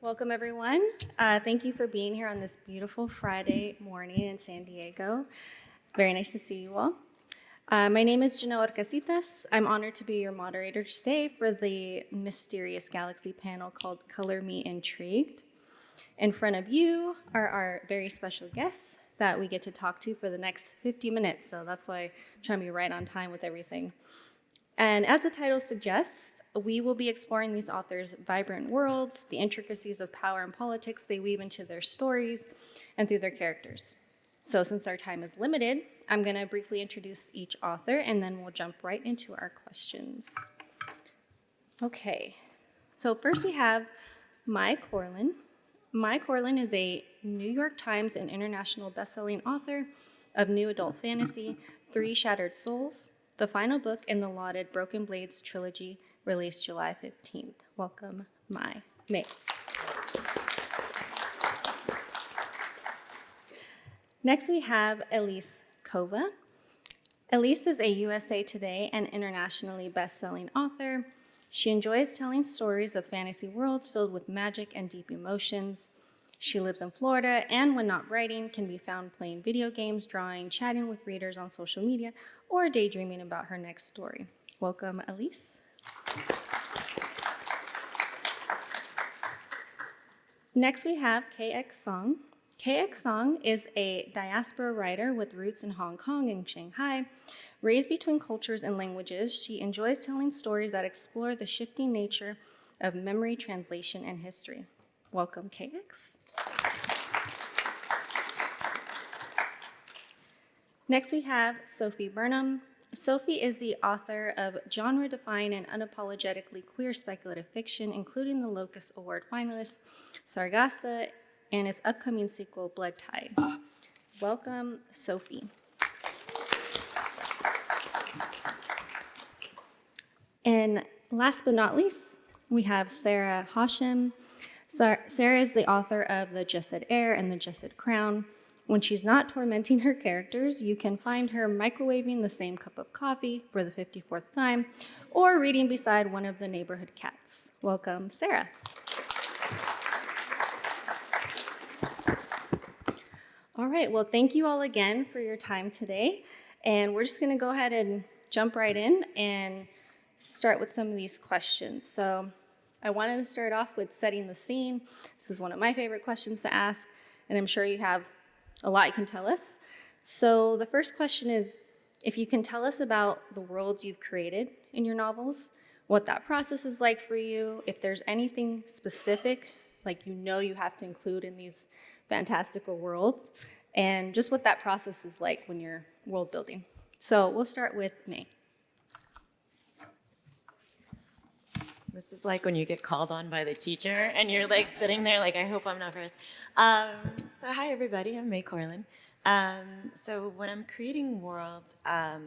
Welcome, everyone. Thank you for being here on this beautiful Friday morning in San Diego. Very nice to see you all. My name is Jeanelle Horcasitas. I'm honored to be your moderator today for the Mysterious Galaxy panel called Color Me Intrigued. In front of you are our very special guests that we get to talk to for the next 50 minutes, so that's why I'm trying to be right on time with everything. And as the title suggests, we will be exploring these authors' vibrant worlds, the intricacies of power and politics they weave into their stories and through their characters. So since our time is limited, I'm going to briefly introduce each author, and then we'll jump right into our questions. Okay, so first we have Mai Corland. Mai Corland is a New York Times and international bestselling author of new adult fantasy, Three Shattered Souls, the final book in the lauded Broken Blades trilogy, released July 15th. Welcome, Mai. Next, we have Elise Kova. Elise is a USA Today and internationally best-selling author. She enjoys telling stories of fantasy worlds filled with magic and deep emotions. She lives in Florida, and when not writing, can be found playing video games, drawing, chatting with readers on social media, or daydreaming about her next story. Welcome, Elise. Next, we have KX Song. KX Song is a diaspora writer with roots in Hong Kong and Shanghai. Raised between cultures and languages, she enjoys telling stories that explore the shifting nature of memory, translation, and history. Welcome, KX. Next, we have Sophie Burnham. Sophie is the author of genre-defying and unapologetically queer speculative fiction, including the Locus Award finalist Sargassa and its upcoming sequel, Blood Tide. Welcome, Sophie. And last but not least, we have Sara Hashem. Sara is the author of the Jasad Air and the Jasad Crown. When she's not tormenting her characters, you can find her microwaving the same cup of coffee for the 54th time or reading beside one of the neighborhood cats. Welcome, Sara. All right, well, thank you all again for your time today. And we're just going to go ahead and jump right in and start with some of these questions. So I wanted to start off with setting the scene. This is one of my favorite questions to ask, and I'm sure you have a lot you can tell us. So the first question is, if you can tell us about the worlds you've created in your novels, what that process is like for you, if there's anything specific, like you have to include in these fantastical worlds, and just what that process is like when you're world building. So we'll start with Mai. This is like when you get called on by the teacher and you're like sitting there like, I hope I'm not first. So hi everybody, I'm Mai Corland. So when I'm creating worlds, I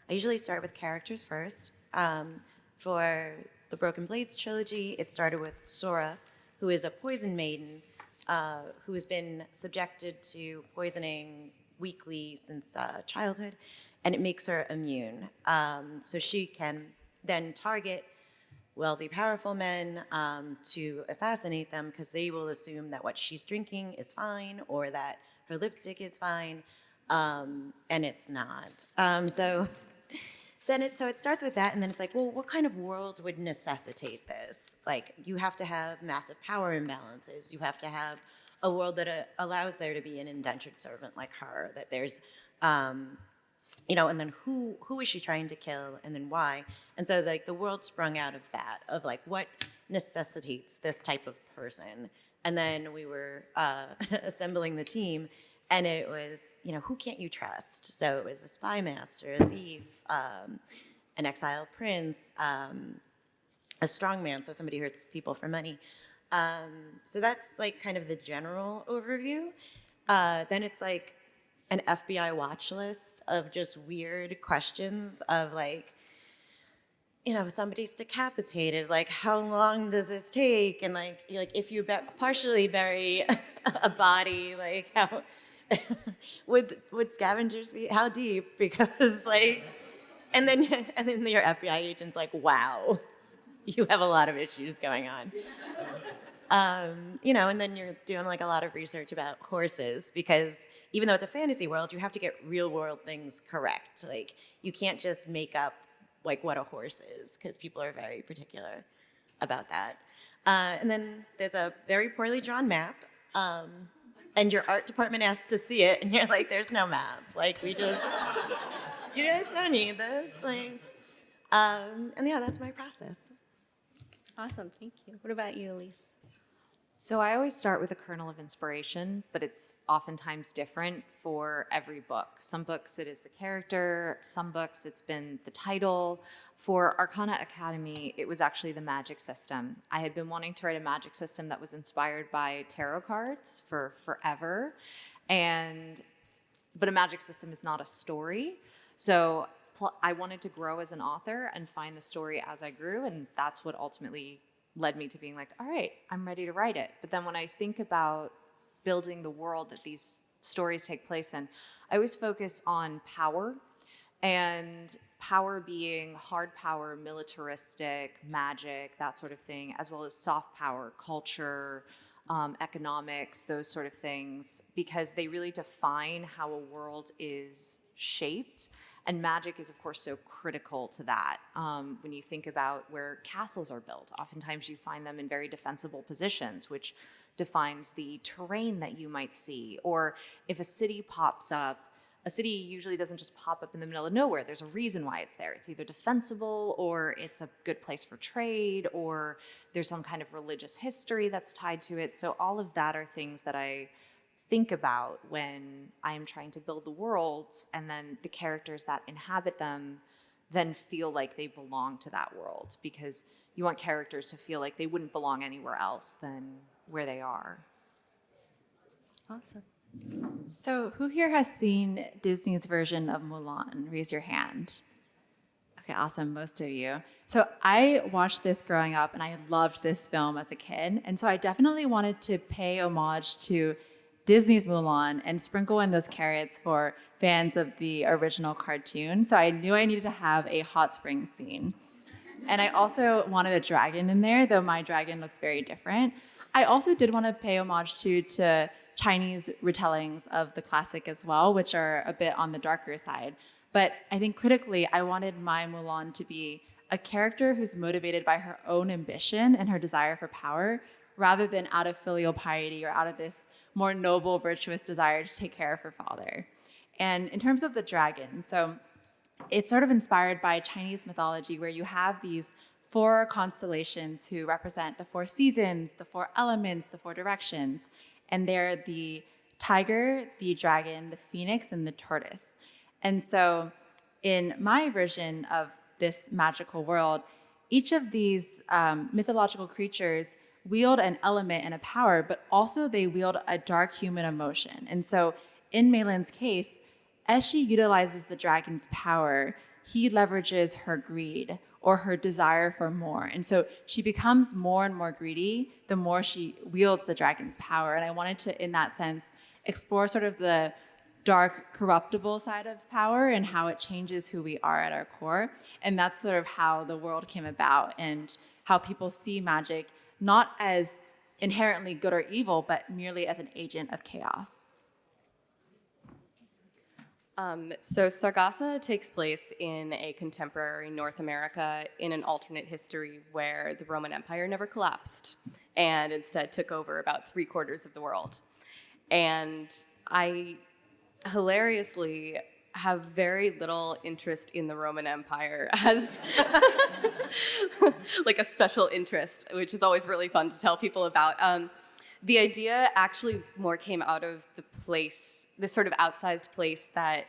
usually start with characters first. For the Broken Blades trilogy, it started with Sora, who is a poison maiden who has been subjected to poisoning weekly since childhood, and it makes her immune. So she can then target wealthy, powerful men to assassinate them because they will assume that what she's drinking is fine or that her lipstick is fine, and it's not. So it starts with that, and then it's like, well, what kind of world would necessitate this? Like, you have to have massive power imbalances. You have to have a world that allows there to be an indentured servant like her, that there's and then who is she trying to kill, and then why? And so like the world sprung out of that, of like what necessitates this type of person. And then we were assembling the team, and it was, who can't you trust? So it was a spy master, a thief, an exiled prince, a strong man, so somebody who hurts people for money. So that's like kind of the general overview. Then it's like an FBI watch list of just weird questions of like, somebody's decapitated, like how long does this take? And like if you partially bury a body, like how would scavengers be, how deep? Because like, and then your FBI agent's like, wow, you have a lot of issues going on. And then you're doing like a lot of research about horses because even though it's a fantasy world, you have to get real world things correct. Like you can't just make up like what a horse is because people are very particular about that. And then there's a very poorly drawn map. And your art department asks to see it, and you're like, there's no map. Like, you guys don't need this. And yeah, that's my process. Awesome, thank you. What about you, Elise? So I always start with a kernel of inspiration, but it's oftentimes different for every book. Some books it is the character, some books it's been the title. For Arcana Academy, it was actually the magic system. I had been wanting to write a magic system that was inspired by tarot cards for forever, but a magic system is not a story. So I wanted to grow as an author and find the story as I grew, and that's what ultimately led me to being like, all right, I'm ready to write it. But then when I think about building the world that these stories take place in, I always focus on power, and power being hard power, militaristic, magic, that sort of thing, as well as soft power, culture, economics, those sort of things, because they really define how a world is shaped. And magic is, of course, so critical to that. When you think about where castles are built, oftentimes you find them in very defensible positions, which defines the terrain that you might see. Or if a city pops up, a city usually doesn't just pop up in the middle of nowhere. There's a reason why it's there. It's either defensible, or it's a good place for trade, or there's some kind of religious history that's tied to it. So all of that are things that I think about when I am trying to build the worlds, and then the characters that inhabit them then feel like they belong to that world, because you want characters to feel like they wouldn't belong anywhere else than where they are. Awesome. So who here has seen Disney's version of Mulan? Raise your hand. Okay, awesome, most of you. So I watched this growing up, and I loved this film as a kid, and so I definitely wanted to pay homage to Disney's Mulan and sprinkle in those carrots for fans of the original cartoon. So I knew I needed to have a hot spring scene. And I also wanted a dragon in there, though my dragon looks very different. I also did want to pay homage to Chinese retellings of the classic as well, which are a bit on the darker side. But I think critically, I wanted my Mulan to be a character who's motivated by her own ambition and her desire for power, rather than out of filial piety or out of this more noble, virtuous desire to take care of her father. And in terms of the dragon, so it's sort of inspired by Chinese mythology, where you have these 4 constellations who represent the 4 seasons, the 4 elements, the 4 directions. And they're the tiger, the dragon, the phoenix, and the tortoise. And so in my version of this magical world, each of these mythological creatures wield an element and a power, but also they wield a dark human emotion. And so in Meilin's case, as she utilizes the dragon's power, he leverages her greed or her desire for more. And so she becomes more and more greedy the more she wields the dragon's power. And I wanted to, in that sense, explore sort of the dark, corruptible side of power and how it changes who we are at our core. And that's sort of how the world came about, and how people see magic not as inherently good or evil, but merely as an agent of chaos. So Sargassa takes place in a contemporary North America in an alternate history where the Roman Empire never collapsed and instead took over about 3/4 of the world. And I hilariously have very little interest in the Roman Empire as like a special interest, which is always really fun to tell people about. The idea actually more came out of this sort of outsized place that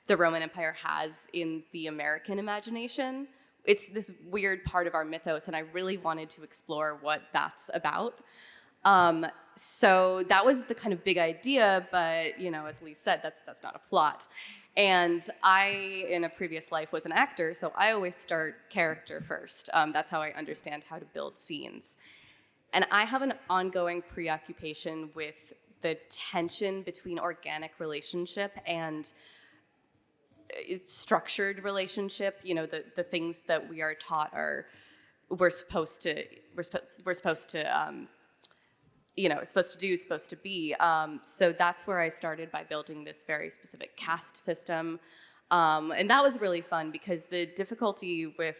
the Roman Empire has in the American imagination. It's this weird part of our mythos, and I really wanted to explore what that's about. So that was the kind of big idea, but as Elise said, that's not a plot. And I, in a previous life, was an actor, so I always start character first. That's how I understand how to build scenes. And I have an ongoing preoccupation with the tension between organic relationship and structured relationship. The things that we are taught we're supposed to is supposed to do, supposed to be. So that's where I started by building this very specific caste system. And that was really fun because the difficulty with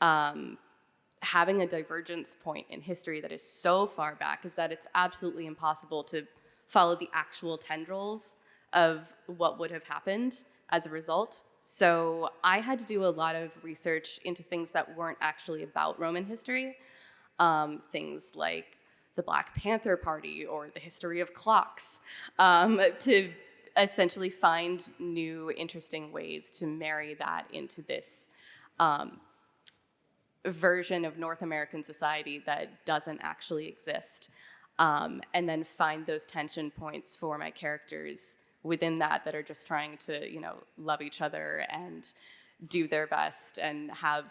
having a divergence point in history that is so far back is that it's absolutely impossible to follow the actual tendrils of what would have happened as a result. So I had to do a lot of research into things that weren't actually about Roman history, things like the Black Panther Party or the history of clocks, to essentially find new, interesting ways to marry that into this version of North American society that doesn't actually exist, and then find those tension points for my characters within that are just trying to, love each other and do their best and have,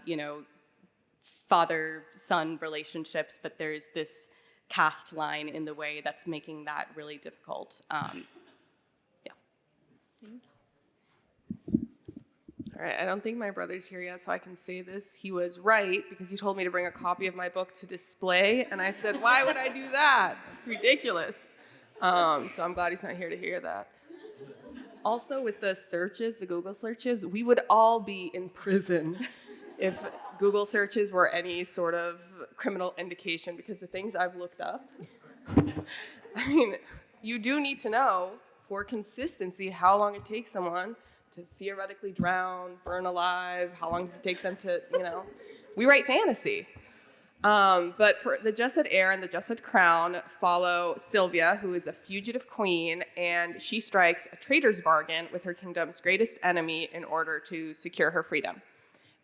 father-son relationships, but there's this caste line in the way that's making that really difficult. All right, I don't think my brother's here yet, so I can say this. He was right because he told me to bring a copy of my book to display, and I said, why would I do that? It's ridiculous. So I'm glad he's not here to hear that. Also, with the searches, the Google searches, we would all be in prison if Google searches were any sort of criminal indication, because the things I've looked up, I mean, you do need to know for consistency how long it takes someone to theoretically drown, burn alive, how long does it take them to, we write fantasy. But for the Jasad Heir and the Jasad Crown follow Sylvia, who is a fugitive queen, and she strikes a trader's bargain with her kingdom's greatest enemy in order to secure her freedom.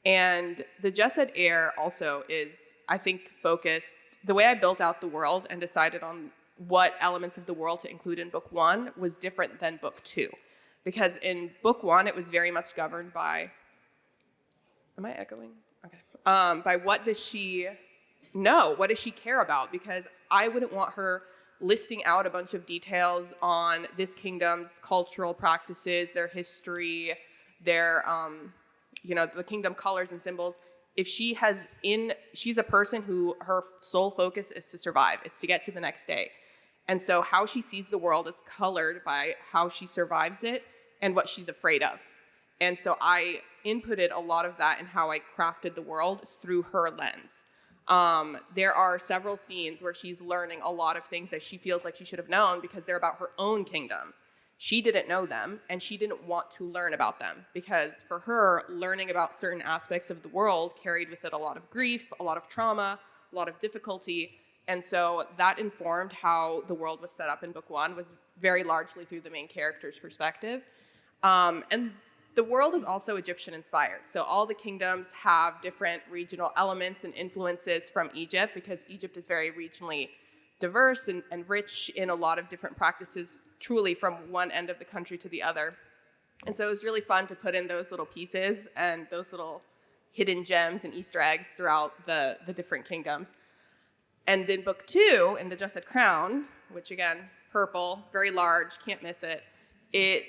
And the Jasad Heir also is, I think, focused, the way I built out the world and decided on what elements of the world to include in book 1 was different than book 2. Because in book 1, it was very much governed by, am I echoing? Okay. By what does she know? What does she care about? Because I wouldn't want her listing out a bunch of details on this kingdom's cultural practices, their history, their, the kingdom colors and symbols. If she's a person who her sole focus is to survive. It's to get to the next day. And so how she sees the world is colored by how she survives it and what she's afraid of. And so I inputted a lot of that in how I crafted the world through her lens. There are several scenes where she's learning a lot of things that she feels like she should have known because they're about her own kingdom. She didn't know them, and she didn't want to learn about them because for her, learning about certain aspects of the world carried with it a lot of grief, a lot of trauma, a lot of difficulty. And so that informed how the world was set up in book 1, was very largely through the main character's perspective. And the world is also Egyptian inspired. So all the kingdoms have different regional elements and influences from Egypt because Egypt is very regionally diverse and rich in a lot of different practices, truly from one end of the country to the other. And so it was really fun to put in those little pieces and those little hidden gems and Easter eggs throughout the different kingdoms. And in book 2, in the Jasad Crown, which again, purple, very large, can't miss it, it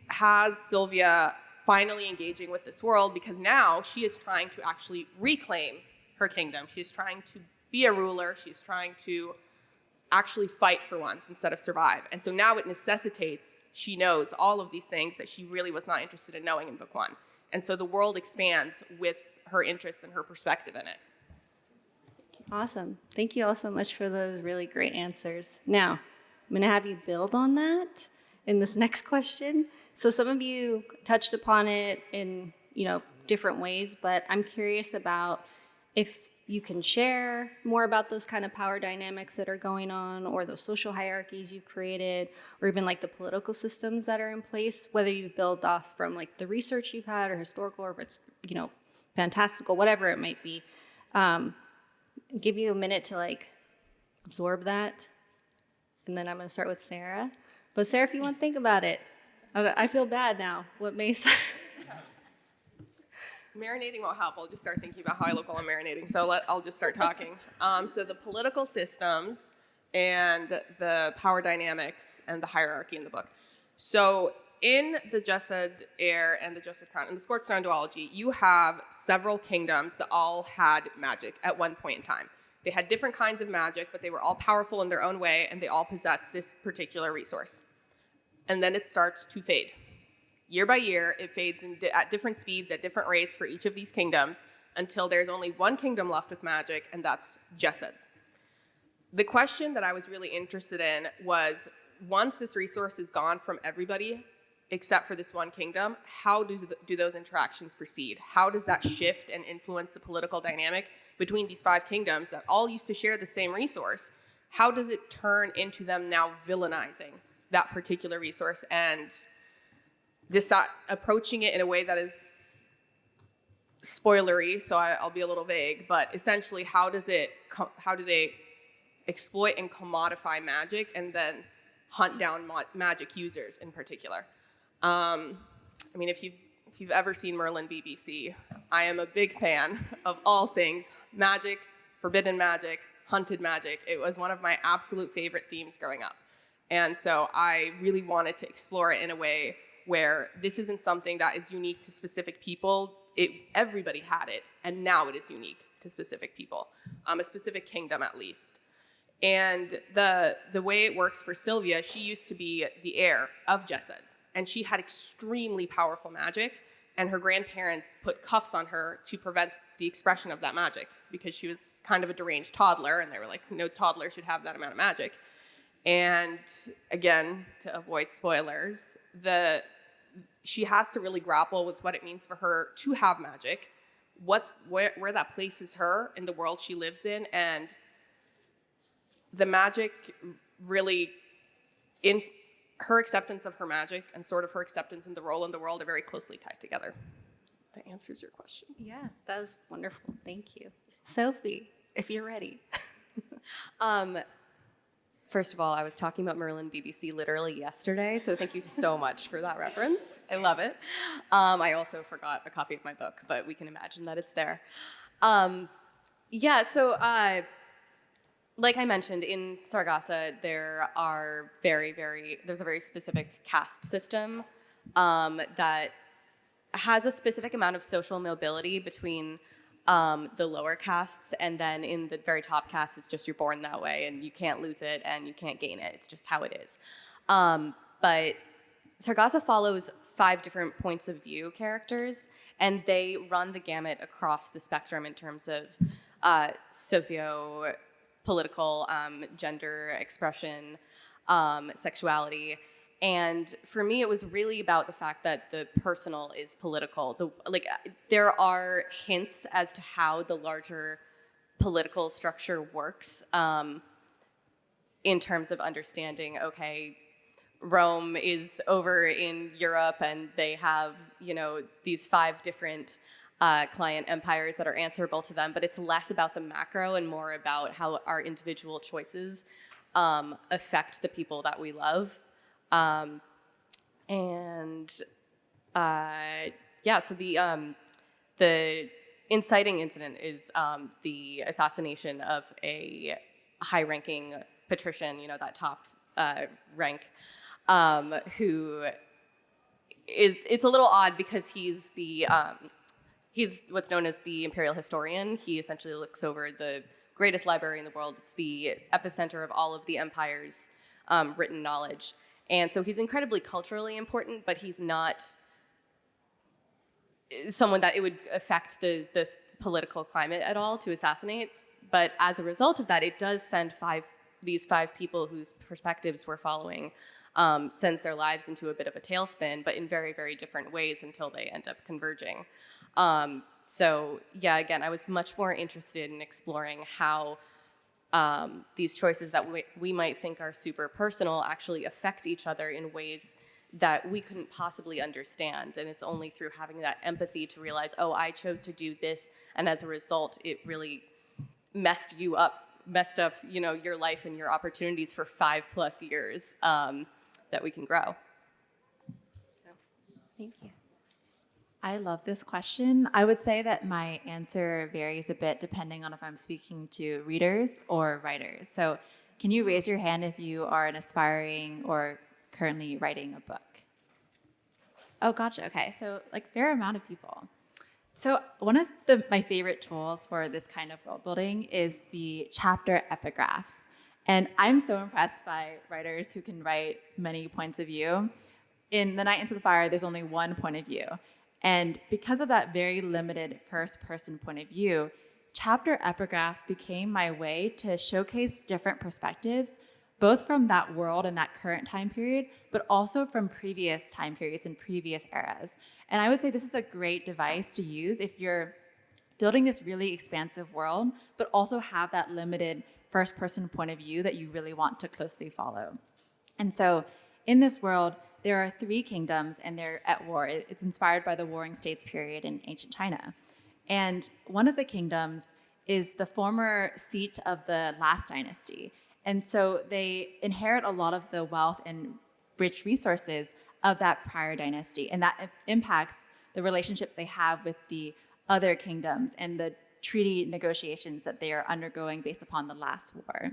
has Sylvia finally engaging with this world because now she is trying to actually reclaim her kingdom. She's trying to be a ruler. She's trying to actually fight for once instead of survive. And so now it necessitates she knows all of these things that she really was not interested in knowing in book 1. And so the world expands with her interest and her perspective in it. Awesome. Thank you all so much for those really great answers. Now, I'm going to have you build on that in this next question. So some of you touched upon it in, different ways, but I'm curious about if you can share more about those kind of power dynamics that are going on, or those social hierarchies you've created, or even like the political systems that are in place, whether you build off from like the research you've had or historical, or if it's, fantastical, whatever it might be. Give you a minute to like absorb that. And then I'm going to start with Sarah. But Sarah, if you want to think about it, I feel bad now. What may Marinating won't help. I'll just start thinking about how I look while I'm marinating. So I'll just start talking. So the political systems and the power dynamics and the hierarchy in the book. So in the Jasad Heir and the Jasad Crown, in the Scorched Stone duology, you have several kingdoms that all had magic at one point in time. They had different kinds of magic, but they were all powerful in their own way, and they all possessed this particular resource. And then it starts to fade. Year by year, it fades at different speeds, at different rates for each of these kingdoms, until there's only one kingdom left with magic, and that's Jasad. The question that I was really interested in was, once this resource is gone from everybody, except for this one kingdom, how do those interactions proceed? How does that shift and influence the political dynamic between these 5 kingdoms that all used to share the same resource? How does it turn into them now villainizing that particular resource and approaching it in a way that is spoilery, so I'll be a little vague, but essentially how do they exploit and commodify magic and then hunt down magic users in particular? I mean, if you've ever seen Merlin BBC, I am a big fan of all things magic, forbidden magic, hunted magic. It was one of my absolute favorite themes growing up. And so I really wanted to explore it in a way where this isn't something that is unique to specific people. Everybody had it, and now it is unique to specific people, a specific kingdom at least. And the way it works for Sylvia, she used to be the heir of Jasad, and she had extremely powerful magic, and her grandparents put cuffs on her to prevent the expression of that magic because she was kind of a deranged toddler, and they were like, no toddler should have that amount of magic. And again, to avoid spoilers, she has to really grapple with what it means for her to have magic, where that places her in the world she lives in, and the magic really, in her acceptance of her magic and sort of her acceptance in the role in the world are very closely tied together. That answers your question. Yeah, that was wonderful. Thank you. Sophie, if you're ready. First of all, I was talking about Merlin BBC literally yesterday, so thank you so much for that reference. I love it. I also forgot a copy of my book, but we can imagine that it's there. Like I mentioned, in Sargassa, there's a very specific caste system that has a specific amount of social mobility between the lower castes, and then in the very top caste, it's just you're born that way, and you can't lose it, and you can't gain it. It's just how it is. But Sargassa follows 5 different points of view characters, and they run the gamut across the spectrum in terms of socio-political, gender expression, sexuality. And for me, it was really about the fact that the personal is political. There are hints as to how the larger political structure works in terms of understanding, okay, Rome is over in Europe and they have, these 5 different client empires that are answerable to them, but it's less about the macro and more about how our individual choices affect the people that we love. So the inciting incident is the assassination of a high-ranking patrician, that top rank, who it's a little odd because he's what's known as the imperial historian. He essentially looks over the greatest library in the world. It's the epicenter of all of the empire's written knowledge. And so he's incredibly culturally important, but he's not someone that it would affect the political climate at all to assassinate. But as a result of that, it does send these 5 people whose perspectives we're following, sends their lives into a bit of a tailspin, but in very, very different ways until they end up converging. Again, I was much more interested in exploring how these choices that we might think are super personal actually affect each other in ways that we couldn't possibly understand. And it's only through having that empathy to realize, oh, I chose to do this, and as a result, it really messed up, your life and your opportunities for 5+ years, that we can grow. So, thank you. I love this question. I would say that my answer varies a bit depending on if I'm speaking to readers or writers. So can you raise your hand if you are an aspiring or currently writing a book? Oh, gotcha. Okay. So fair amount of people. So one of my favorite tools for this kind of world building is the chapter epigraphs. And I'm so impressed by writers who can write many points of view. In The Night Into the Fire, there's only one point of view. And because of that very limited first-person point of view, chapter epigraphs became my way to showcase different perspectives, both from that world and that current time period, but also from previous time periods and previous eras. And I would say this is a great device to use if you're building this really expansive world, but also have that limited first-person point of view that you really want to closely follow. And so in this world, there are 3 kingdoms and they're at war. It's inspired by the Warring States period in ancient China. And one of the kingdoms is the former seat of the last dynasty. And so they inherit a lot of the wealth and rich resources of that prior dynasty. And that impacts the relationship they have with the other kingdoms and the treaty negotiations that they are undergoing based upon the last war.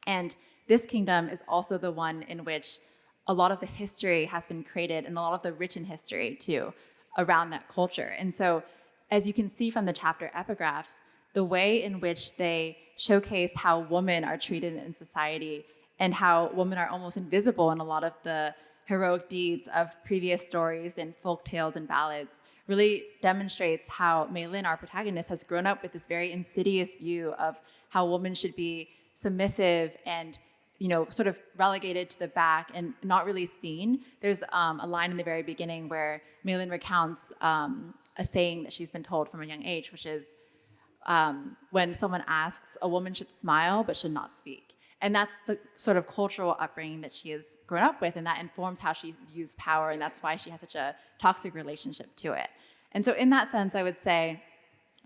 And this kingdom is also the one in which a lot of the history has been created and a lot of the written history too around that culture. And so as you can see from the chapter epigraphs, the way in which they showcase how women are treated in society and how women are almost invisible in a lot of the heroic deeds of previous stories and folk tales and ballads really demonstrates how Mai Lin, our protagonist, has grown up with this very insidious view of how women should be submissive and sort of relegated to the back and not really seen. There's a line in the very beginning where Mai Lin recounts a saying that she's been told from a young age, which is when someone asks, a woman should smile but should not speak. And that's the sort of cultural upbringing that she has grown up with, and that informs how she views power, and that's why she has such a toxic relationship to it. And so in that sense, I would say,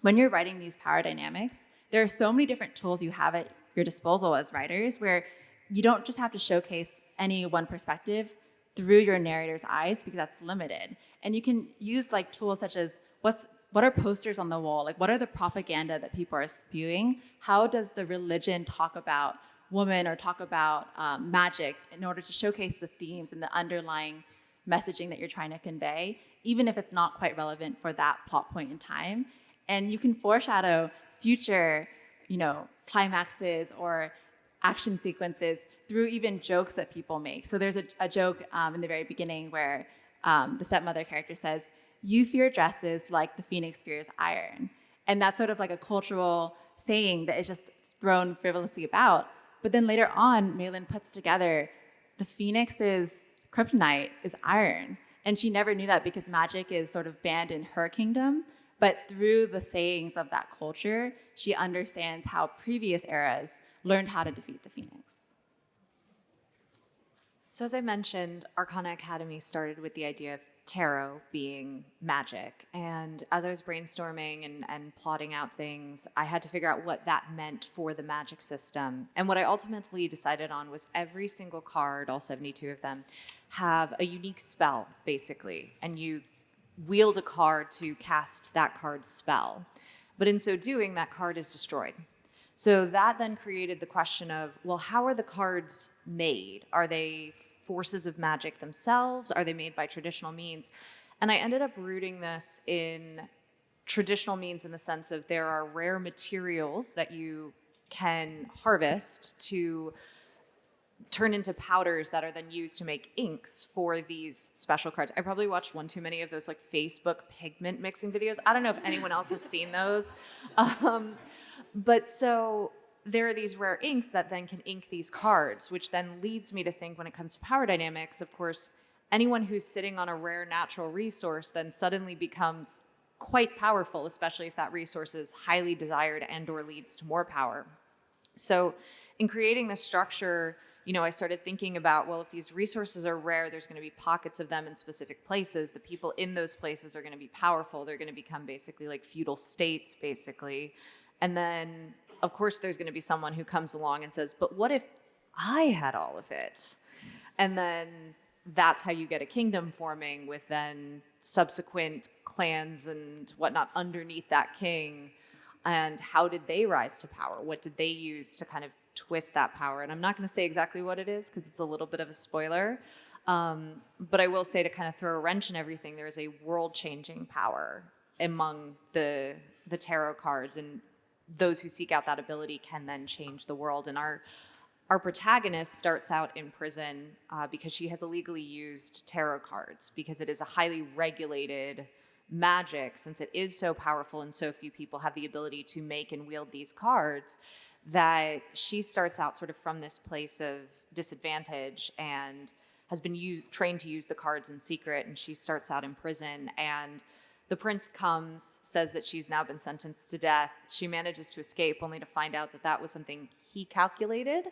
when you're writing these power dynamics, there are so many different tools you have at your disposal as writers where you don't just have to showcase any one perspective through your narrator's eyes because that's limited. And you can use like tools such as what are posters on the wall? Like what are the propaganda that people are spewing? How does the religion talk about woman or talk about magic in order to showcase the themes and the underlying messaging that you're trying to convey, even if it's not quite relevant for that plot point in time. And you can foreshadow future, climaxes or action sequences through even jokes that people make. So there's a joke in the very beginning where the stepmother character says, "You fear dresses like the phoenix fears iron." And that's sort of like a cultural saying that is just thrown frivolously about. But then later on, Mai Lin puts together the phoenix's kryptonite is iron. And she never knew that because magic is sort of banned in her kingdom. But through the sayings of that culture, she understands how previous eras learned how to defeat the phoenix. So as I mentioned, Arcana Academy started with the idea of tarot being magic. And as I was brainstorming and plotting out things, I had to figure out what that meant for the magic system. And what I ultimately decided on was every single card, all 72 of them, have a unique spell, basically. And you wield a card to cast that card's spell. But in so doing, that card is destroyed. So that then created the question of, well, how are the cards made? Are they forces of magic themselves? Are they made by traditional means? And I ended up rooting this in traditional means in the sense of there are rare materials that you can harvest to turn into powders that are then used to make inks for these special cards. I probably watched one too many of those like Facebook pigment mixing videos. I don't know if anyone else has seen those. But so there are these rare inks that then can ink these cards, which then leads me to think when it comes to power dynamics, of course, anyone who's sitting on a rare natural resource then suddenly becomes quite powerful, especially if that resource is highly desired and or leads to more power. So in creating this structure, I started thinking about, well, if these resources are rare, there's going to be pockets of them in specific places. The people in those places are going to be powerful. They're going to become basically like feudal states, basically. And then, of course, there's going to be someone who comes along and says, but what if I had all of it? And then that's how you get a kingdom forming with then subsequent clans and whatnot underneath that king. And how did they rise to power? What did they use to kind of twist that power? And I'm not going to say exactly what it is because it's a little bit of a spoiler. But I will say, to kind of throw a wrench in everything, there is a world-changing power among the tarot cards, and those who seek out that ability can then change the world. And our protagonist starts out in prison because she has illegally used tarot cards, because it is a highly regulated magic, since it is so powerful and so few people have the ability to make and wield these cards, that she starts out sort of from this place of disadvantage and has been trained to use the cards in secret, and she starts out in prison. And the prince comes, says that she's now been sentenced to death. She manages to escape, only to find out that that was something he calculated.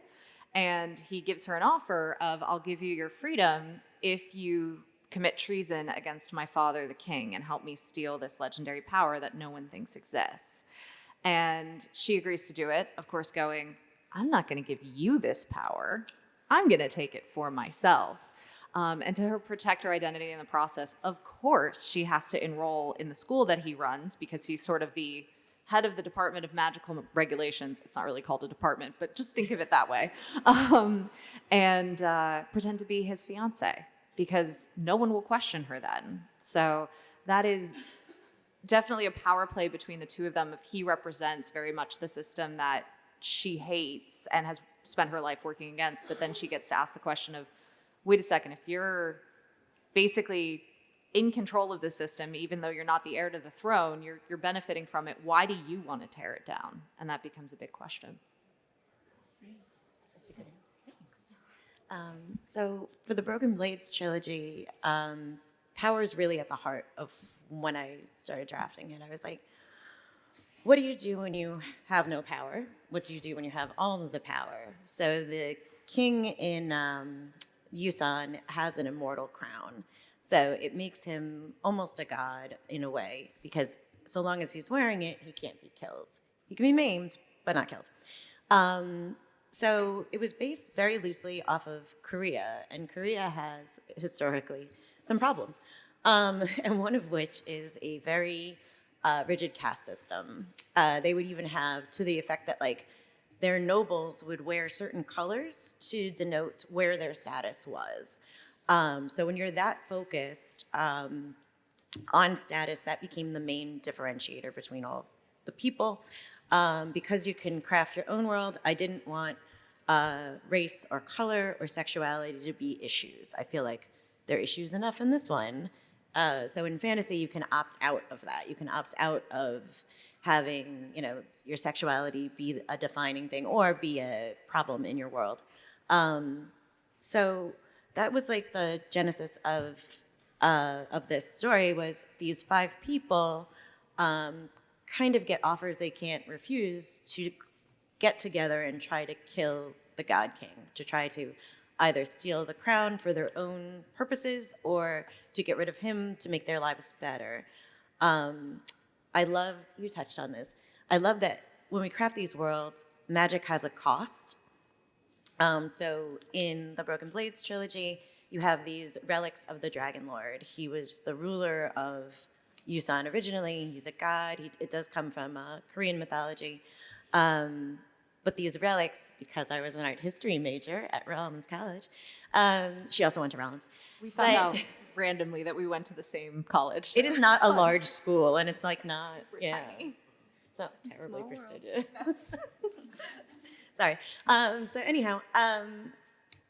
And he gives her an offer of, I'll give you your freedom if you commit treason against my father, the king, and help me steal this legendary power that no one thinks exists. And she agrees to do it, of course, going, I'm not going to give you this power. I'm going to take it for myself. And to protect her identity in the process, of course, she has to enroll in the school that he runs, because he's sort of the head of the Department of Magical Regulations. It's not really called a department, but just think of it that way. And pretend to be his fiance, because no one will question her then. So that is definitely a power play between the two of them. If he represents very much the system that she hates and has spent her life working against, but then she gets to ask the question of, wait a second, if you're basically in control of the system, even though you're not the heir to the throne, you're benefiting from it, why do you want to tear it down? And that becomes a big question. Thanks. So for the Broken Blades trilogy, power is really at the heart of when I started drafting it. I was like, what do you do when you have no power? What do you do when you have all of the power? So the king in Yusan has an immortal crown. So it makes him almost a god in a way, because so long as he's wearing it, he can't be killed. He can be maimed, but not killed. So it was based very loosely off of Korea, and Korea has historically some problems, and one of which is a very rigid caste system. They would even have, to the effect that like their nobles would wear certain colors to denote where their status was. So when you're that focused on status, that became the main differentiator between all the people. Because you can craft your own world, I didn't want race or color or sexuality to be issues. I feel like there are issues enough in this one. So in fantasy, you can opt out of that. You can opt out of having, your sexuality be a defining thing or be a problem in your world. So that was like the genesis of this story, was these 5 people kind of get offers they can't refuse to get together and try to kill the God King, to try to either steal the crown for their own purposes or to get rid of him to make their lives better. I love, you touched on this, I love that when we craft these worlds, magic has a cost. So in the Broken Blades trilogy, you have these relics of the Dragon Lord. He was the ruler of Yusan originally. He's a god. It does come from Korean mythology. But these relics, because I was an art history major at Rollins College, she also went to Rollins. We found out randomly that we went to the same college. It is not a large school, and it's like not, We're tiny. It's not terribly prestigious. Sorry. So anyhow,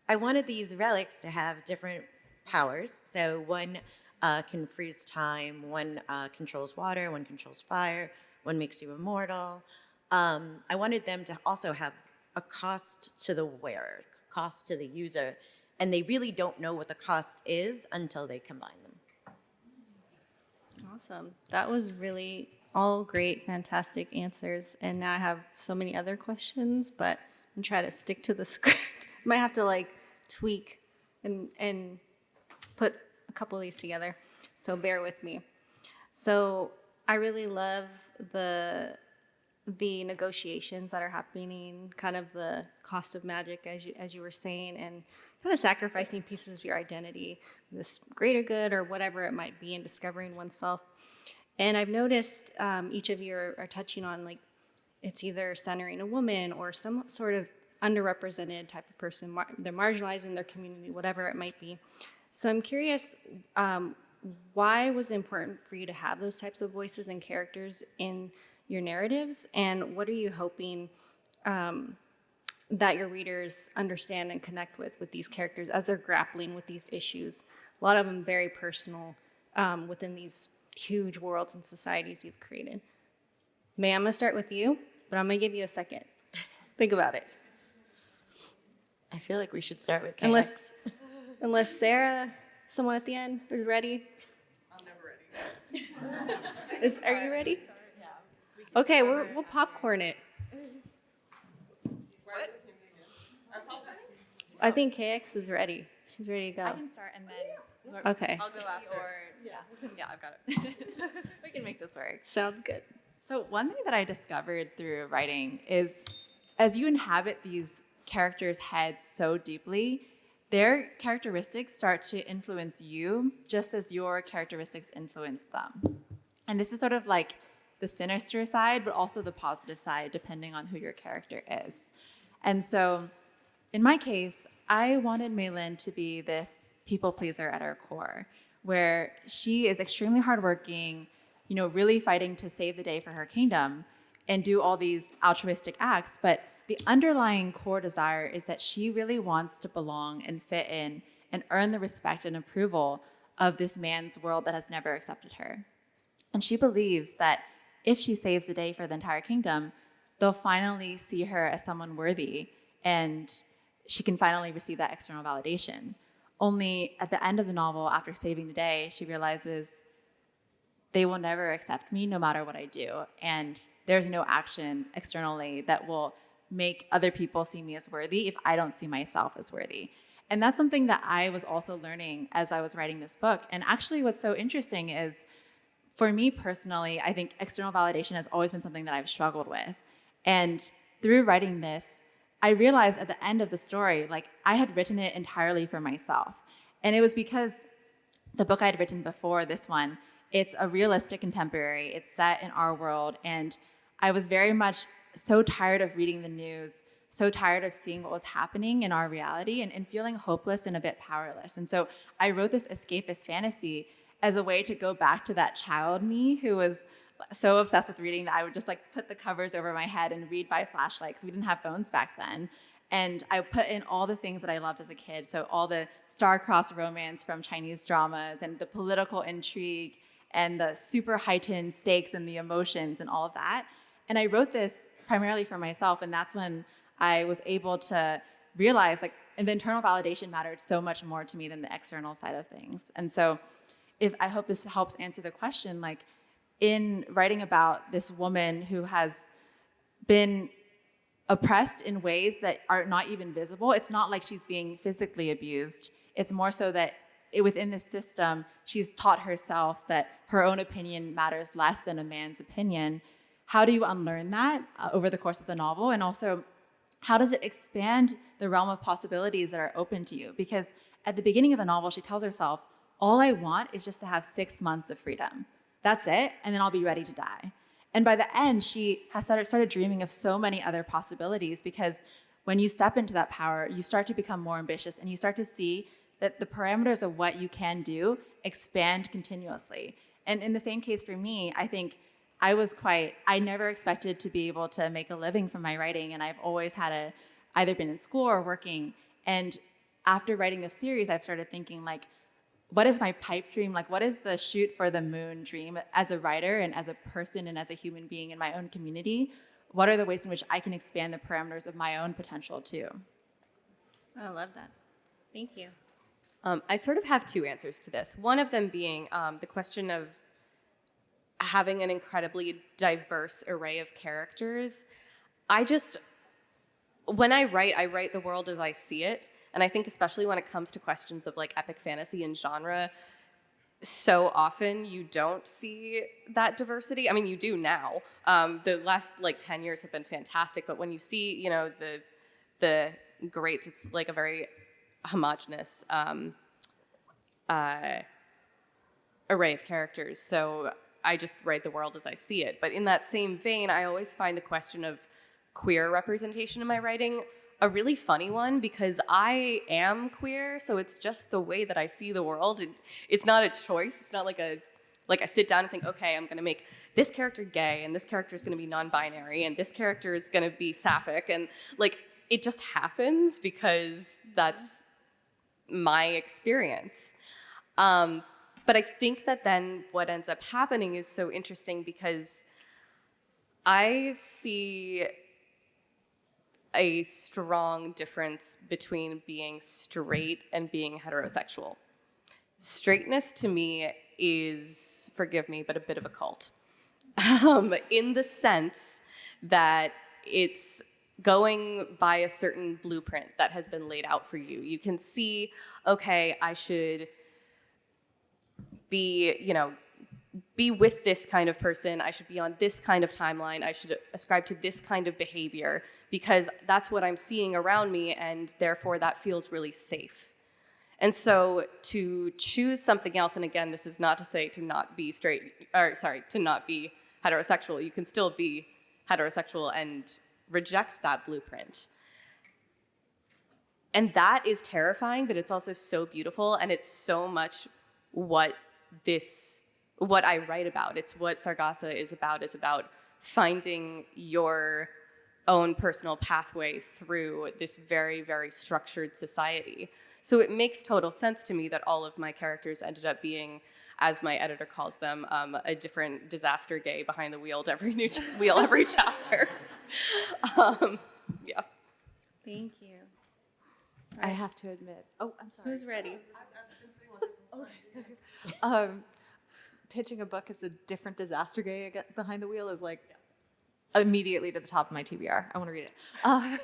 I wanted these relics to have different powers. So one can freeze time, one controls water, one controls fire, one makes you immortal. I wanted them to also have a cost to the wearer, cost to the user, and they really don't know what the cost is until they combine them. Awesome. That was really all great, fantastic answers. And now I have so many other questions, but I'm trying to stick to the script. Might have to tweak and put a couple of these together. So bear with me. So I really love the negotiations that are happening, kind of the cost of magic, as you were saying, and kind of sacrificing pieces of your identity, this greater good or whatever it might be, and discovering oneself. And I've noticed each of you are touching on it's either centering a woman or some sort of underrepresented type of person. They're marginalizing their community, whatever it might be. So I'm curious, why was it important for you to have those types of voices and characters in your narratives? And what are you hoping that your readers understand and connect with these characters as they're grappling with these issues? A lot of them very personal within these huge worlds and societies you've created. May, I'm gonna start with you, but I'm gonna give you a second. Think about it. I feel like we should start with KX. Unless Sarah, someone at the end, is ready. I'm never ready. Are you ready? Yeah. Okay, we'll popcorn it. What? I think KX is ready. She's ready to go. I can start and then. Okay, I'll go after. Yeah, I've got it. We can make this work. sounds good. So one thing that I discovered through writing is as you inhabit these characters' heads so deeply, their characteristics start to influence you just as your characteristics influence them. And this is sort of like the sinister side, but also the positive side, depending on who your character is. And so in my case, I wanted Maylin to be this people pleaser at her core, where she is extremely hardworking, really fighting to save the day for her kingdom and do all these altruistic acts. But the underlying core desire is that she really wants to belong and fit in and earn the respect and approval of this man's world that has never accepted her. And she believes that if she saves the day for the entire kingdom, they'll finally see her as someone worthy and she can finally receive that external validation. Only at the end of the novel, after saving the day, she realizes they will never accept me no matter what I do. And there's no action externally that will make other people see me as worthy if I don't see myself as worthy. And that's something that I was also learning as I was writing this book. And actually what's so interesting is, for me personally, I think external validation has always been something that I've struggled with. And through writing this, I realized at the end of the story, I had written it entirely for myself. And it was because the book I had written before this one, it's a realistic contemporary, it's set in our world, and I was very much so tired of reading the news, so tired of seeing what was happening in our reality and feeling hopeless and a bit powerless. And so I wrote this escapist fantasy as a way to go back to that child me who was so obsessed with reading that I would just put the covers over my head and read by flashlight because we didn't have phones back then. And I put in all the things that I loved as a kid. So all the star-crossed romance from Chinese dramas and the political intrigue and the super heightened stakes and the emotions and all of that. And I wrote this primarily for myself. And that's when I was able to realize and the internal validation mattered so much more to me than the external side of things. And so I hope this helps answer the question, in writing about this woman who has been oppressed in ways that are not even visible, it's not like she's being physically abused. It's more so that within this system, she's taught herself that her own opinion matters less than a man's opinion. How do you unlearn that over the course of the novel? And also, how does it expand the realm of possibilities that are open to you? Because at the beginning of the novel, she tells herself, all I want is just to have 6 months of freedom. That's it, and then I'll be ready to die. And by the end, she has started dreaming of so many other possibilities, because when you step into that power, you start to become more ambitious and you start to see that the parameters of what you can do expand continuously. And in the same case for me, I think I never expected to be able to make a living from my writing, and I've always had either been in school or working. And after writing this series, I've started thinking what is my pipe dream? What is the shoot for the moon dream as a writer and as a person and as a human being in my own community? What are the ways in which I can expand the parameters of my own potential too? I love that. Thank you. I sort of have two answers to this. One of them being the question of having an incredibly diverse array of characters. When I write the world as I see it. And I think especially when it comes to questions of epic fantasy and genre, so often you don't see that diversity. I mean, you do now. The last 10 years have been fantastic, but when you see, the greats, it's a very homogenous array of characters. So I just write the world as I see it. But in that same vein, I always find the question of queer representation in my writing a really funny one because I am queer, so it's just the way that I see the world. It's not a choice. It's not like I sit down and think, okay, I'm going to make this character gay, and this character is going to be non-binary, and this character is going to be sapphic, and like it just happens because that's my experience. But I think that then what ends up happening is so interesting because I see a strong difference between being straight and being heterosexual. Straightness to me is, forgive me, but a bit of a cult. In the sense that it's going by a certain blueprint that has been laid out for you. You can see, okay, I should be with this kind of person. I should be on this kind of timeline. I should ascribe to this kind of behavior because that's what I'm seeing around me, and therefore that feels really safe. And so to choose something else, and again, this is not to say to not be to not be heterosexual. You can still be heterosexual and reject that blueprint. And that is terrifying, but it's also so beautiful, and it's so much what I write about. It's what Sargassa is about finding your own personal pathway through this very, very structured society. So it makes total sense to me that all of my characters ended up being, as my editor calls them, a different disaster gay behind the wheel to every new wheel every chapter. Yeah. Thank you. I have to admit. Oh, I'm sorry. Who's ready? Pitching a book as a different disaster gay behind the wheel is like immediately to the top of my TBR. I want to read it.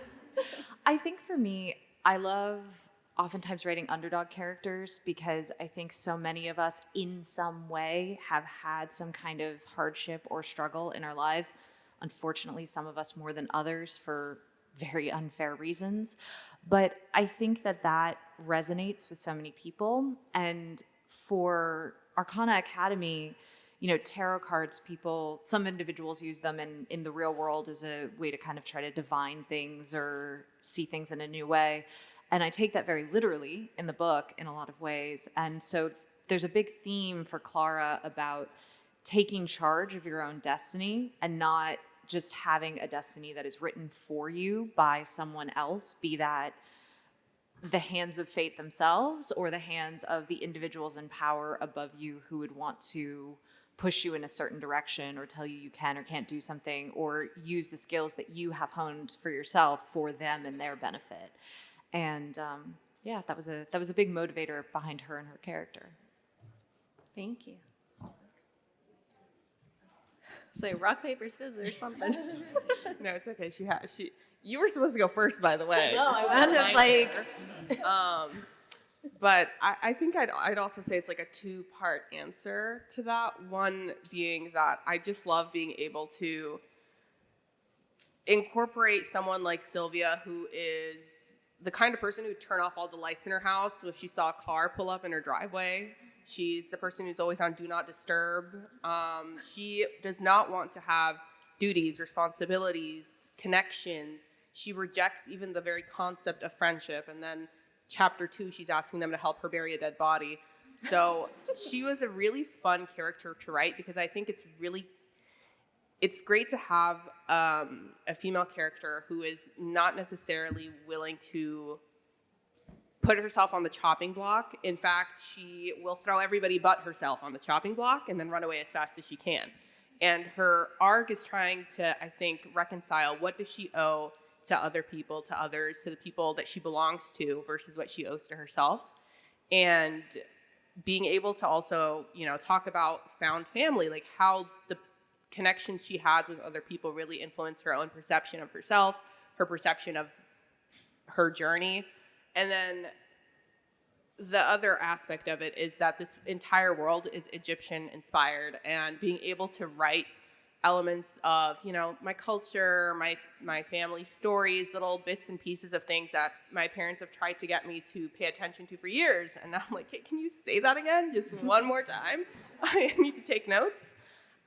I think for me, I love oftentimes writing underdog characters because I think so many of us in some way have had some kind of hardship or struggle in our lives. Unfortunately, some of us more than others for very unfair reasons. But I think that resonates with so many people. And for Arcana Academy, tarot cards, some individuals use them in the real world as a way to kind of try to divine things or see things in a new way. And I take that very literally in the book in a lot of ways. And so there's a big theme for Clara about taking charge of your own destiny and not just having a destiny that is written for you by someone else, be that the hands of fate themselves or the hands of the individuals in power above you who would want to push you in a certain direction or tell you you can or can't do something or use the skills that you have honed for yourself for them and their benefit. And that was a big motivator behind her and her character. Thank you. So rock, paper, scissors, something. No, it's okay. You were supposed to go first, by the way. No, I wound up but I think I'd also say it's like a two-part answer to that. One being that I just love being able to incorporate someone like Sylvia, who is the kind of person who'd turn off all the lights in her house if she saw a car pull up in her driveway. She's the person who's always on Do Not Disturb. She does not want to have duties, responsibilities, connections. She rejects even the very concept of friendship. And then chapter 2, she's asking them to help her bury a dead body. So she was a really fun character to write because I think it's great to have a female character who is not necessarily willing to put herself on the chopping block. In fact, she will throw everybody but herself on the chopping block and then run away as fast as she can. And her arc is trying to, I think, reconcile what does she owe to other people, to others, to the people that she belongs to versus what she owes to herself. And being able to also, talk about found family, like how the connections she has with other people really influence her own perception of herself, her perception of her journey. And then the other aspect of it is that this entire world is Egyptian inspired, and being able to write elements of, my culture, my family stories, little bits and pieces of things that my parents have tried to get me to pay attention to for years. And now I'm like, hey, can you say that again? Just one more time. I need to take notes.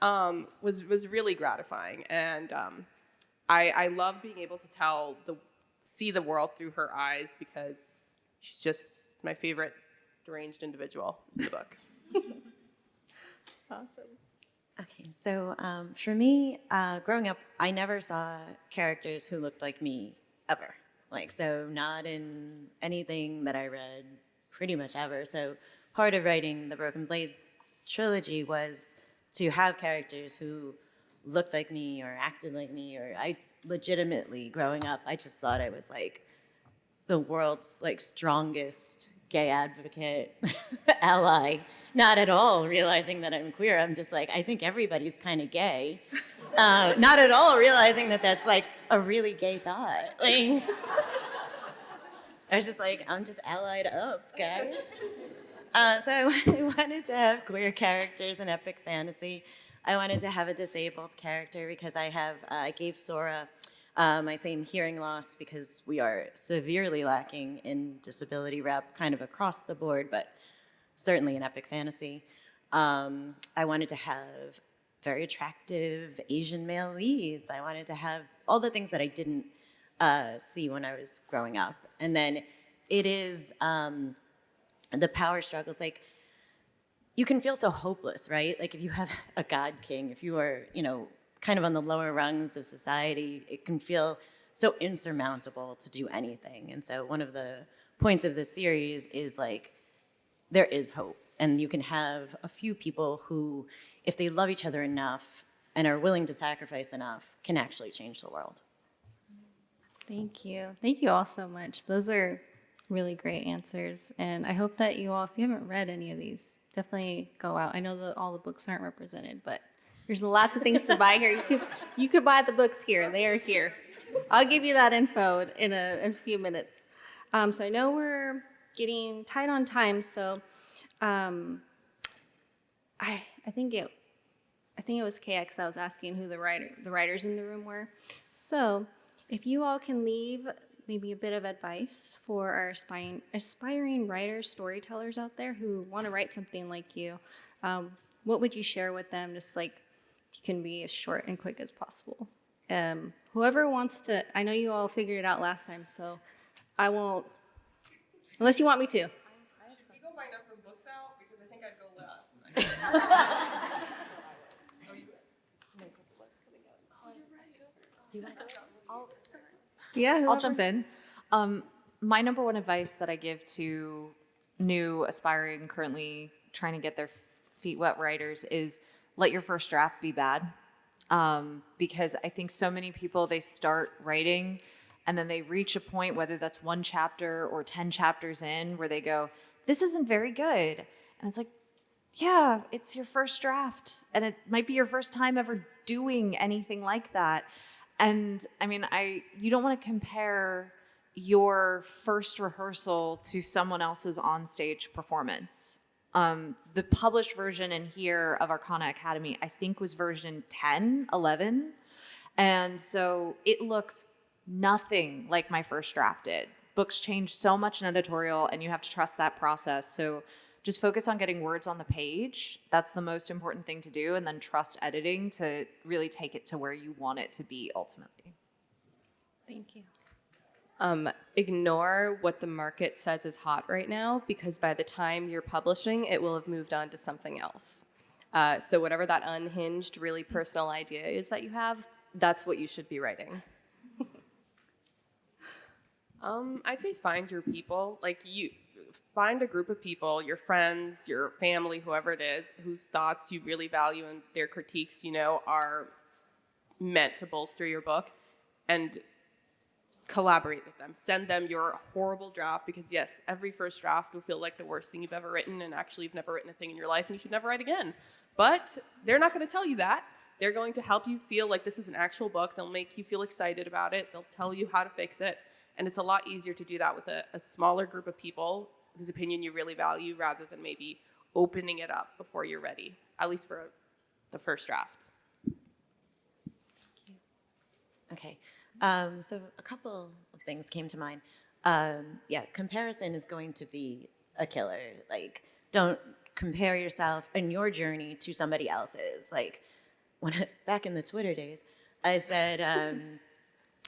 Was really gratifying. And I love being able to tell the see the world through her eyes because she's just my favorite deranged individual in the book. Awesome. Okay, so for me, growing up, I never saw characters who looked like me ever. Like, so not in anything that I read pretty much ever. So part of writing the Broken Blades trilogy was to have characters who looked like me or acted like me, or I legitimately, growing up, I just thought I was like the world's like strongest gay advocate ally. Not at all realizing that I'm queer. I'm just like, I think everybody's kind of gay. Not at all realizing that that's like a really gay thought. Like, I was just like, I'm just allied up, guys. So I wanted to have queer characters in epic fantasy. I wanted to have a disabled character because I gave Sora my same hearing loss because we are severely lacking in disability rep kind of across the board, but certainly in epic fantasy. I wanted to have very attractive Asian male leads. I wanted to have all the things that I didn't see when I was growing up. And then it is the power struggles. Like, you can feel so hopeless, right? Like if you have a god king, if you are, kind of on the lower rungs of society, it can feel so insurmountable to do anything. And so one of the points of the series is like, there is hope. And you can have a few people who, if they love each other enough and are willing to sacrifice enough, can actually change the world. Thank you. Thank you all so much. Those are really great answers. And I hope that you all, if you haven't read any of these, definitely go out. I know that all the books aren't represented, but there's lots of things to buy here. You could buy the books here. They are here. I'll give you that info in a few minutes. So I know we're getting tight on time. So I think it was KX that was asking who the writers in the room were. So if you all can leave maybe a bit of advice for our aspiring writers, storytellers out there who want to write something like you, what would you share with them? Just like, you can be as short and quick as possible. Whoever wants to, I know you all figured it out last time, so I won't, unless you want me to. Should we go my number of books out? Because I think I'd go last. Oh, you Yeah, I'll jump in. My number one advice that I give to new, aspiring, currently trying to get their feet wet writers is let your first draft be bad. Because I think so many people, they start writing and then they reach a point, whether that's 1 chapter or 10 chapters in, where they go, this isn't very good. And it's like, yeah, it's your first draft. And it might be your first time ever doing anything like that. And I mean, you don't want to compare your first rehearsal to someone else's onstage performance. The published version in here of Arcana Academy, I think, was version 10, 11. And so it looks nothing like my first draft did. Books change so much in editorial, and you have to trust that process. So just focus on getting words on the page. That's the most important thing to do. And then trust editing to really take it to where you want it to be ultimately. Thank you. Ignore what the market says is hot right now, because by the time you're publishing, it will have moved on to something else. So whatever that unhinged, really personal idea is that you have, that's what you should be writing. I'd say find your people. Like, you find a group of people, your friends, your family, whoever it is, whose thoughts you really value and their critiques, are meant to bolster your book, and collaborate with them. Send them your horrible draft, because yes, every first draft will feel like the worst thing you've ever written, and actually you've never written a thing in your life and you should never write again. But they're not going to tell you that. They're going to help you feel like this is an actual book. They'll make you feel excited about it. They'll tell you how to fix it. And it's a lot easier to do that with a smaller group of people whose opinion you really value, rather than maybe opening it up before you're ready, at least for the first draft. Okay, so a couple of things came to mind. Comparison is going to be a killer. Like, don't compare yourself and your journey to somebody else's. Like, back in the Twitter days, I said,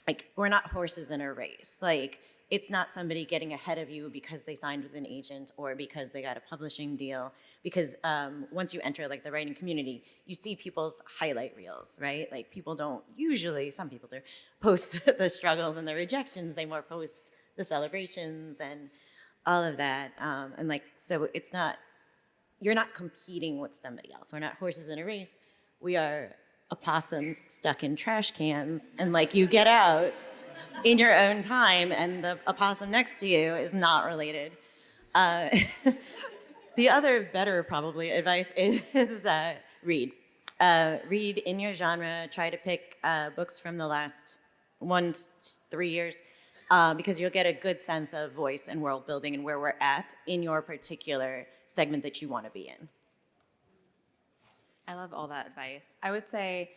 like, we're not horses in a race. Like, it's not somebody getting ahead of you because they signed with an agent or because they got a publishing deal. Because once you enter like the writing community, you see people's highlight reels, right? Like, people don't usually, some people do, post the struggles and the rejections. They more post the celebrations and all of that. And like, so it's not, you're not competing with somebody else. We're not horses in a race. We are opossums stuck in trash cans, and like, you get out in your own time, and the opossum next to you is not related. The other better probably advice is read. Read in your genre. Try to pick books from the last 1 to 3 years, because you'll get a good sense of voice and world building and where we're at in your particular segment that you want to be in. I love all that advice. I would say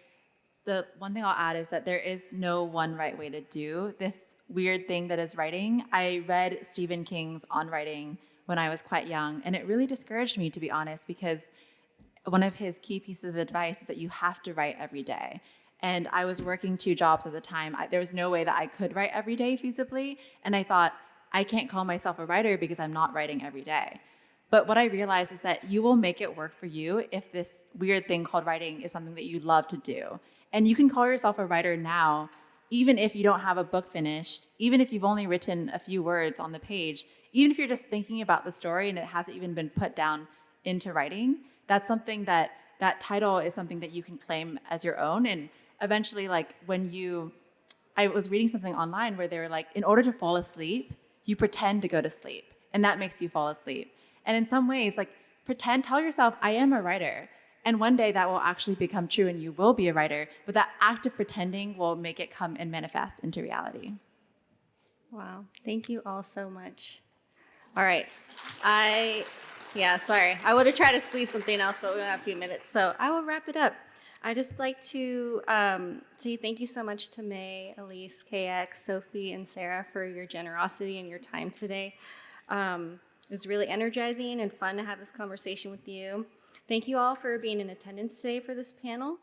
the one thing I'll add is that there is no one right way to do this weird thing that is writing. I read Stephen King's On Writing when I was quite young, and it really discouraged me, to be honest, because one of his key pieces of advice is that you have to write every day. And I was working 2 jobs at the time. There was no way that I could write every day feasibly, and I thought, I can't call myself a writer because I'm not writing every day. But what I realized is that you will make it work for you if this weird thing called writing is something that you love to do. And you can call yourself a writer now, even if you don't have a book finished, even if you've only written a few words on the page, even if you're just thinking about the story and it hasn't even been put down into writing. That's something that title is something that you can claim as your own. And eventually, like, I was reading something online where they were like, in order to fall asleep, you pretend to go to sleep, and that makes you fall asleep. And in some ways, like, tell yourself, I am a writer. And one day that will actually become true and you will be a writer, but that act of pretending will make it come and manifest into reality. Wow. Thank you all so much. All right. Sorry. I would have tried to squeeze something else, but we only have a few minutes. So I will wrap it up. I'd just like to say thank you so much to Mai, Elise, KX, Sophie, and Sarah for your generosity and your time today. It was really energizing and fun to have this conversation with you. Thank you all for being in attendance today for this panel.